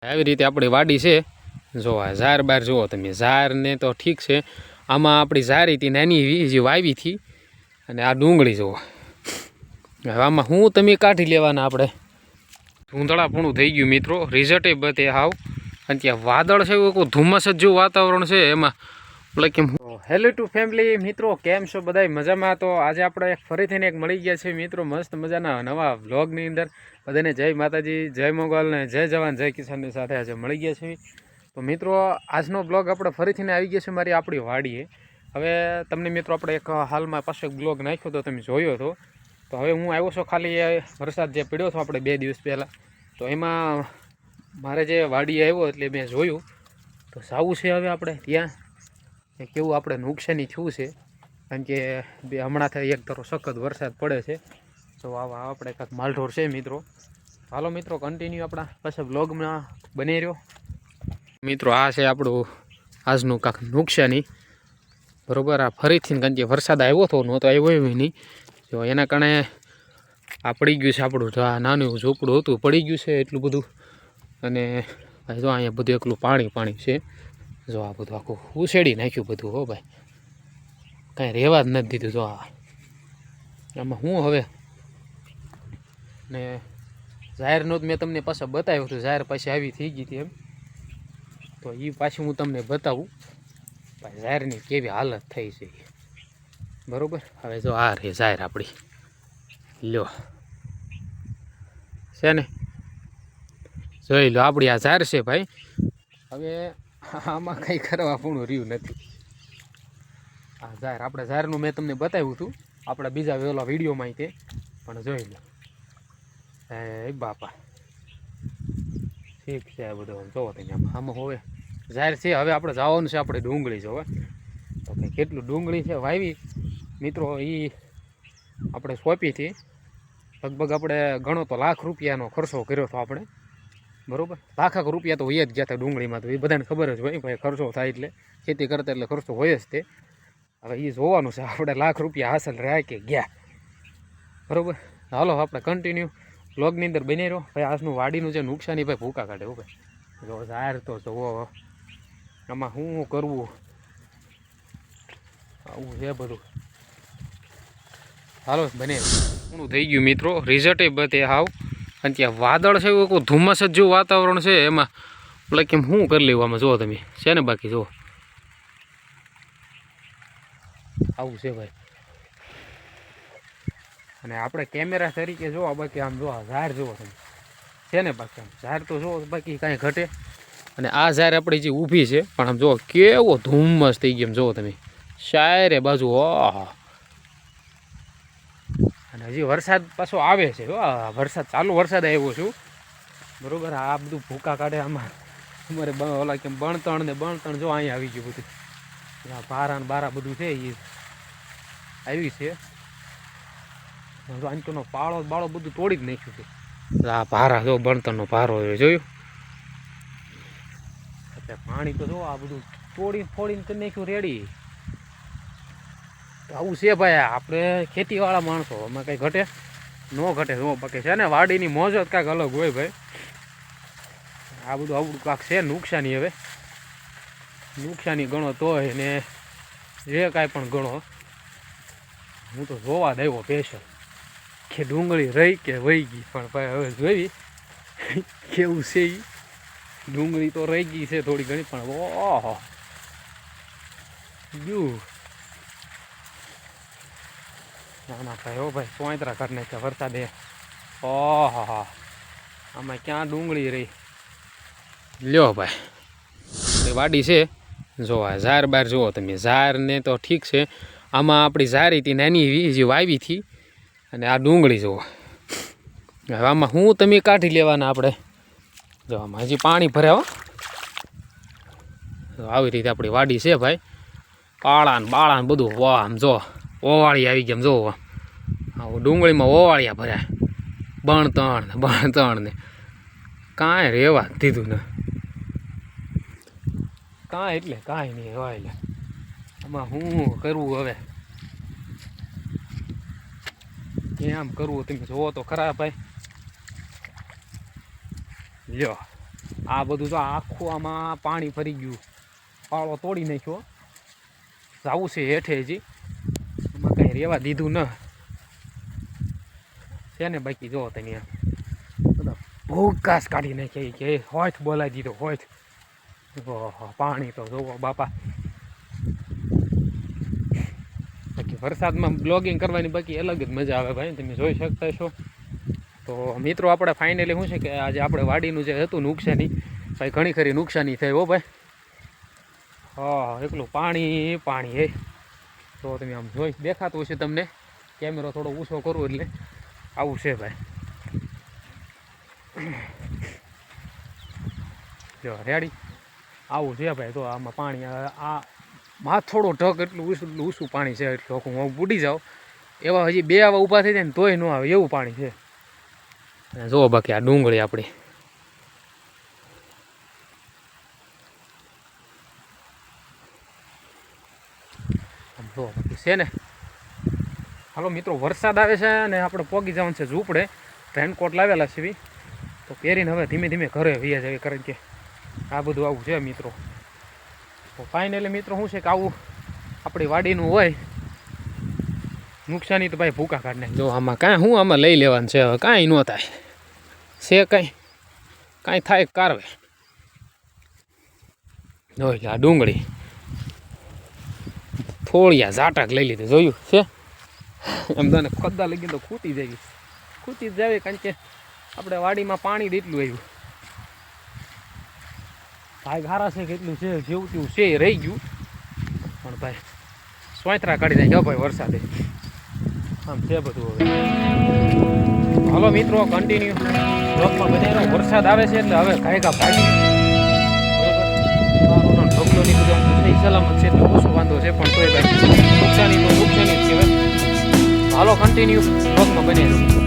આવી રીતે આપણી વાડી છે. જો આ ઝાર બાર જુઓ તમે, ઝારને તો ઠીક છે, આમાં આપણી ઝારી હતી નાની જે વાવી હતી, અને આ ડુંગળી જુઓ. હવે આમાં હું તમે કાઢી લેવાના આપણે. ધૂંધળાપૂણું થઈ ગયું મિત્રો, રિઝલ્ટે બધે હાવ. અને ત્યાં વાદળ છે એવું ધુમ્મસ જ જેવું વાતાવરણ છે એમાં. એટલે કેમ હેલો ટુ ફેમિલી મિત્રો, કેમ છો બધા મજામાં? તો આજે આપણે ફરીથીને એક મળી ગયા છે મિત્રો, મસ્ત મજાના નવા વ્લોગની અંદર. બધાને જય માતાજી, જય મોગલ ને જય જવાન જય કિસાનની સાથે આજે મળી ગયા છે. તો મિત્રો આજનો બ્લોગ આપણે ફરીથીને આવી ગયા છે મારી આપણી વાડીએ. હવે તમને મિત્રો આપણે એક હાલમાં પાછો એક બ્લોગ નાખ્યો તો તમે જોયો હતો. તો હવે હું આવ્યો છું ખાલી વરસાદ જે પડ્યો હતો આપણે 2 દિવસ પહેલાં, તો એમાં મારે જે વાડીએ આવ્યો એટલે મેં જોયું. તો સાવું છે હવે આપણે ત્યાં કેવું આપણે નુકસાની થયું છે, કારણ કે હમણાંથી એક ધારો સખત વરસાદ પડે છે. તો આવા આપણે કાંઈક માલઢોર છે મિત્રો. હાલો મિત્રો કન્ટિન્યુ આપણા પાછા બ્લોગમાં બની રહ્યો. મિત્રો આ છે આપણું આજનું કાંઈક નુકસાની, બરાબર. આ ફરીથી કારણ કે વરસાદ આવ્યો હતો, નહોતો આવ્યો એવી નહીં. જો એના કારણે આ પડી ગયું છે આપણું, આ નાનું ઝૂંપડું હતું પડી ગયું છે એટલું બધું. અને ભાઈ જો અહીંયા બધું એકલું પાણી છે. જો આ બધું આખું ઉછેડી નાખ્યું બધું. હો ભાઈ, કાંઈ રહેવા જ નથી દીધું. જો આમાં હું હવે ને જાહેરનો જ મેં તમને પાછા બતાવ્યું હતું, જાહેર પાછી આવી થઈ ગઈ હતી એમ. તો એ પાછી હું તમને બતાવું ભાઈ જાહેરની કેવી હાલત થઈ છે, બરાબર. હવે જો આ રે જાહેર આપણી, લ્યો છે ને, જોઈ લો આપણી આ જાહેર છે ભાઈ. હવે આમાં કંઈ કરવા પૂર્ણ રહ્યું નથી. આ જાહેર આપણે જાહેરનું મેં તમને બતાવ્યું હતું આપણા બીજા વેલા વિડીયોમાં તે, પણ જોઈ લો. એ બાપા ઠીક છે આ બધું જોવો તમે. આમાં હવે જાહેર છે. હવે આપણે જવાનું છે આપણે ડુંગળી જોવે. તો કંઈ કેટલું ડુંગળી છે વાવી મિત્રો, એ આપણે સોંપી હતી. લગભગ આપણે ગણો તો ₹1,00,000 રૂપિયાનો ખર્ચો કર્યો હતો આપણે, બરાબર. ₹1,00,000 રૂપિયા તો હોય જ ગયા હતા ડુંગળીમાં. તો એ બધાને ખબર જ હોય ભાઈ, ખર્ચો થાય એટલે ખેતી કરતા એટલે ખર્ચો હોય જ તે. હવે એ જોવાનું છે આપણે ₹1,00,000 રૂપિયા હાંસલ રહ્યા કે ગયા, બરાબર. હાલો આપણે કન્ટિન્યુ બ્લોગની અંદર બની રહ્યો. ભાઈ આજનું વાડીનું જે નુકસાની ભાઈ ભૂકા કાઢે હો ભાઈ. જો જાહેર તો જુઓ, આમાં શું કરવું, આવું છે બધું. હાલો બને શું થઈ ગયું મિત્રો, રિઝલ્ટે બધે હાવ. અને ત્યાં વાદળ છે એવું ધુમ્મસ જ જેવું વાતાવરણ છે એમાં. એટલે કેમ શું કરી લેવું આમાં જુઓ તમે, છે ને બાકી જુઓ આવું છે ભાઈ. અને આપણે કેમેરા તરીકે જોવા, બાકી આમ જોવા ઝાર જુઓ તમે, છે ને બાકી આમ ઝાર તો જુઓ, બાકી કાંઈ ઘટે. અને આ ઝાર આપણી જે ઊભી છે પણ આમ જુઓ કેવો ધુમ્મસ થઈ ગયો એમ જુઓ તમે, શાયરે બાજુ. ઓહો, અને હજી વરસાદ પાછો આવે છે. વરસાદ ચાલુ વરસાદ આવ્યો છું, બરાબર. આ બધું ભૂકા કાઢે આમાં અમારે ઓલા કેમ બણતણ જો અહીંયા આવી ગયું બધું. ભારા ને બારા બધું છે એ આવી છે. આંચોનો પાળો બાળો બધું તોડી જ નાખ્યું છે. આ ભારા જો બણતણનો ભારો જોયું એટલે પાણી તો જો આ બધું ફોડીને કરી નાખ્યું રેડી. આવું છે ભાઈ, આપણે ખેતીવાળા માણસો, આમાં કંઈ ઘટે ન ઘટે ન બાકી છે ને. વાડીની મોજ જ કાંઈક અલગ હોય ભાઈ. આ બધું આવડું કાંક છે નુકસાની. હવે નુકસાની ગણો તોય ને જે કાંઈ પણ ગણો, હું તો જોવા દેવો સ્પેશિયલ કે ડુંગળી રહી કે વહી ગઈ. પણ ભાઈ હવે જોઈ કેવું છે એ. ડુંગળી તો રહી ગઈ છે થોડી ઘણી, પણ ઓહો ગયું ના ભાઈ. હો ભાઈ સોંતરા કરી નાખ્યા વરસાદે. ઓહો હા, આમાં ક્યાં ડુંગળી રહી. લ્યો ભાઈ વાડી છે. જો આ ઝાર બાર જુઓ તમે, ઝારને તો ઠીક છે, આમાં આપણી ઝારી હતી નાની જે વાવી હતી, અને આ ડુંગળી જુઓ. હવે આમાં હું તમે કાઢી લેવાના આપણે. જો આમાં હજી પાણી ભર્યા હો. આવી રીતે આપણી વાડી છે ભાઈ. કાળા ને બાળા ને બધું. વાહ આમ જો ઓવાળી આવી ગયા, જો ડુંગળીમાં ઓવાળિયા ભર્યા. બણતણ ને કાંઈ રહેવા દીધું ને કાંઈ, એટલે કાંઈ નહીં રહેવા. એટલે આમાં શું કરવું હવે, કેમ કરવું તમે જોવો તો ખરા ભાઈ. લ્યો આ બધું તો આખું આમાં પાણી ફરી ગયું, પાળો તોડી નાખ્યો. જવું છે હેઠે હજી, એમાં કંઈ રહેવા દીધું ન છે ને. બાકી જો તમે બધા ભૂકાશ કાઢી નાખી કે હોઠ બોલાવી દીધો હોઠ. પાણી તો જોવો બાપા. બાકી વરસાદમાં બ્લોગિંગ કરવાની બાકી અલગ જ મજા આવે ભાઈ, તમે જોઈ શકતા છો. તો મિત્રો આપણે ફાઇનલી શું છે કે આજે આપણે વાડીનું જે હતું નુકસાની, ભાઈ ઘણી ખરી નુકસાની થઈ હો ભાઈ. હા એકલું પાણી પાણી હે. તો તમે આમ જોઈ દેખાતું હશે તમને, કેમેરો થોડો ઊંચો કરું એટલે આવું છે ભાઈ. જો રેડી આવું છે ભાઈ. તો આમાં પાણી આ માં થોડો ઢગ એટલું ઊંચું પાણી છે, એટલે હું બુડી જાઉં એવા હજી 2 આવા ઊભા થઈ જાય ને તોય ન આવે એવું પાણી છે. જુઓ બાકી આ ડુંગળી આપણી જુઓ બાકી છે ને. હાલો મિત્રો વરસાદ આવે છે અને આપણે પોગી જવાનું છે ઝૂંપડે. રેનકોટ લાવેલા છે તો પહેરીને હવે ધીમે ધીમે ઘરે વૈયા જાય, કારણ કે આ બધું આવું છે મિત્રો. તો ફાઇનલી મિત્રો શું છે કે આવું આપણી વાડીનું હોય નુકસાની તો ભાઈ ભૂકા કાઢ નાખે. જો આમાં કાંઈ હું આમાં લઈ લેવાનું છે, હવે કાંઈ ન થાય છે, કાંઈ થાય કારવે. જોઈ આ ડુંગળી થોડિયા ઝાટક લઈ લીધું, જોયું છે એમ તને ખોદા લગી તો ખૂટી જ જાય, કારણ કે આપણે વાડીમાં પાણી એટલું આવ્યું. ભાઈ ઘારા છે કેટલું છે, જેવું તેવું છે રહી ગયું, પણ ભાઈ સોયત્રા કાઢી જાય ભાઈ વરસાદે. આમ છે બધું. હવે હાલો મિત્રો કન્ટિન્યુ બ્લોકમાં બનાવ્યો. વરસાદ આવે છે એટલે હવે ગાયકા ભાગી બરોબર. ઢગલોની બધું સહી સલામત છે એટલે ઓછો વાંધો છે, પણ તોય ભાઈ નુકસાની તો નુકસાની જ કહેવાય. હાલો કન્ટિન્યુ બ્લોકમાં બનાવ્યો.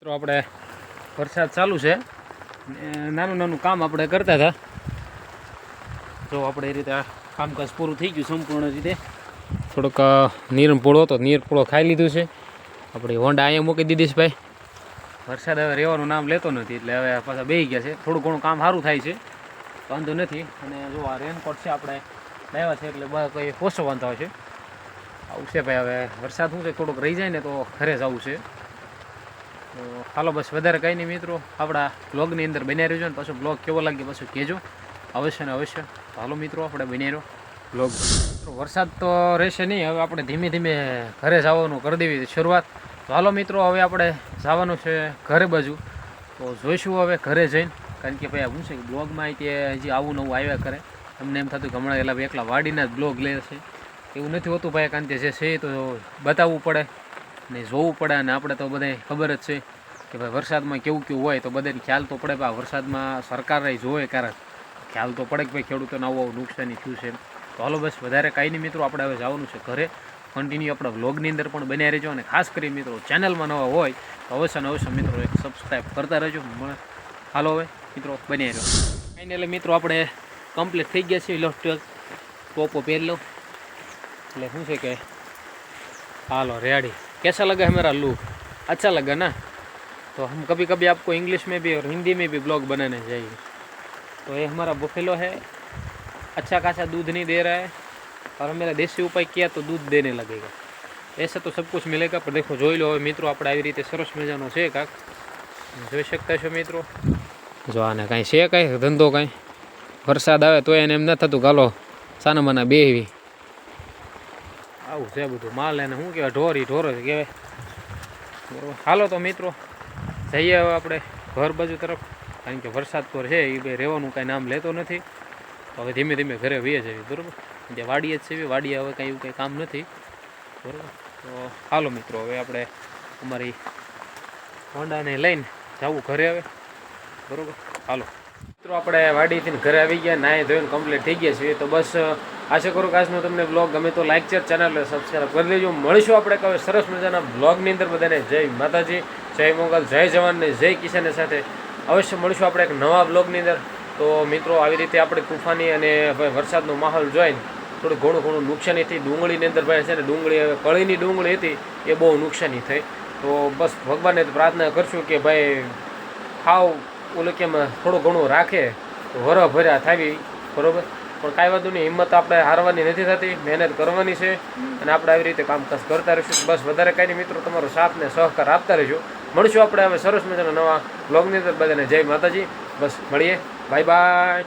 મિત્રો આપણે વરસાદ ચાલુ છે, નાનું નાનું કામ આપણે કરતા હતા. જો આપણે એ રીતે કામકાજ પૂરું થઈ ગયું સંપૂર્ણ રીતે. થોડોક નીર પૂળો તો નીર પૂળો ખાઈ લીધું છે. આપણી હોન્ડા અહીંયા મૂકી દીધી છે ભાઈ. વરસાદ હવે રહેવાનું નામ લેતો નથી એટલે હવે પાછા બેસી ગયા છે. થોડું ઘણું કામ સારું થાય છે, વાંધો નથી. અને જો આ રેનકોટ છે આપણે લાવ્યા છે એટલે બસ કંઈ ઓછો વાંધો આવશે. આવું છે ભાઈ. હવે વરસાદ શું છે થોડુંક રહી જાય ને તો ઘરે જવું છે. તો હાલો બસ વધારે કંઈ નહીં મિત્રો, આપણા બ્લોગની અંદર બન્યા રહેજો ને પાછો બ્લોગ કેવો લાગે પાછું કહેજો અવશ્ય ને અવશ્ય. હાલો મિત્રો આપણે બન્યા રહ્યો બ્લોગ. વરસાદ તો રહેશે નહીં, હવે આપણે ધીમે ધીમે ઘરે જવાનું કરી દેવી શરૂઆત. તો હાલો મિત્રો હવે આપણે જવાનું છે ઘરે બાજુ. તો જોઈશું હવે ઘરે જઈને, કારણ કે ભાઈ શું છે કે બ્લોગમાં તે હજી આવું નવું આવ્યા કરે. તમને એમ થતું કે હમણાં એકલા વાડીના જ બ્લોગ લે છે, એવું નથી હોતું ભાઈ. કારણ કે જે છે તો બતાવવું પડે ને જોવું પડે. અને આપણે તો બધાય ખબર જ છે કે ભાઈ વરસાદમાં કેવું કેવું હોય, તો બધાને ખ્યાલ તો પડે. ભાઈ વરસાદમાં સરકારે જોવે કારણ ખ્યાલ તો પડે કે ભાઈ ખેડૂતોને આવું નુકસાની થયું છે. તો હાલો બસ વધારે કાંઈ નહીં મિત્રો, આપણે હવે જવાનું છે ઘરે. કન્ટિન્યુ આપણા વ્લોગની અંદર પણ બન્યા રહેજો. અને ખાસ કરી મિત્રો ચેનલમાં નવા હોય તો અવશ્ય ને અવશ્ય મિત્રો એક સબસ્ક્રાઈબ કરતા રહેજો. હાલો હવે મિત્રો બન્યા રહ્યો. ફાઇનલી મિત્રો આપણે કમ્પ્લીટ થઈ ગયા છે. ઇલેક્ટ્રિક ટોપો પહેરી લો એટલે શું છે કે हालो रेडी। कैसा लगा है मेरा लुक? अच्छा लगा ना? तो हम कभी कभी आपको इंग्लिश में भी और हिंदी में भी ब्लॉग बनाने चाहिए। तो ये हमारा बुफेलो है, अच्छा खासा दूध नहीं दे रहा है और मेरा देसी उपाय किया तो दूध देने लगेगा। ऐसे तो सब कुछ मिलेगा, पर देखो જોઈ લો મિત્રો આપણે આવી રીતે સરસ મજાનો છે કાક જોઈ શકતા છો મિત્રો। જો આને કાંઈ છે કાંઈ ધંધો કાંઈ વરસાદ આવે તો એને એમ ન થતું ગાલો સાના માના બેહવી, આવું છે બધું માલ એને શું કહેવાય ઢોરી ઢોરો કહેવાય। બરાબર, હાલો તો મિત્રો જઈએ હવે આપણે ઘર બાજુ તરફ, કારણ કે વરસાદ તો છે એ ભાઈ રહેવાનું કાંઈ નામ લેતો નથી. તો હવે ધીમે ધીમે ઘરે વહીએ જઈએ. બરાબર, જે વાડીએ જ છે વાડીએ હવે કાંઈ એવું કંઈ કામ નથી. બરાબર, તો હાલો મિત્રો હવે આપણે અમારી હોન્ડાને લઈને જવું ઘરે હવે. બરાબર, હાલો મિત્રો આપણે વાડીથી ઘરે આવી ગયા, નાહી ધોઈને કમ્પ્લીટ થઈ ગયા છીએ. તો બસ આશા કરું કે આજનો તમને બ્લોગ ગમે તો લાઈક શેર ચેનલને સબસ્ક્રાઈબ કરી દેજો. મળીશું આપણે હવે સરસ મજાના બ્લોગની અંદર. બધાને જય માતાજી, જય મોગલ, જય જવાન ને જય કિસાનની સાથે અવશ્ય મળીશું આપણે એક નવા બ્લોગની અંદર. તો મિત્રો આવી રીતે આપણે તુફાની અને ભાઈ વરસાદનો માહોલ જોઈને થોડું ઘણું નુકસાની થઈ. ડુંગળીની અંદર ભાઈ છે ને ડુંગળી હવે કળીની ડુંગળી હતી એ બહુ નુકસાની થઈ. તો બસ ભગવાનને પ્રાર્થના કરશું કે ભાઈ ખાવ ઓલું કેમ થોડું ઘણું રાખે તો વરહ ભર્યા થાવી. બરાબર, પણ કાંઈ વાંધો નહીં, હિંમત આપણે હારવાની નથી થતી, મહેનત કરવાની છે અને આપણે આવી રીતે કામકાજ કરતા રહીશું. બસ વધારે કાંઈ નહીં મિત્રો, તમારો સાથ ને સહકાર આપતા રહીશું. મળીશું આપણે હવે સરસ મજાના નવા બ્લોગની અંદર. બધાને જય માતાજી. બસ મળીએ, બાય બાય.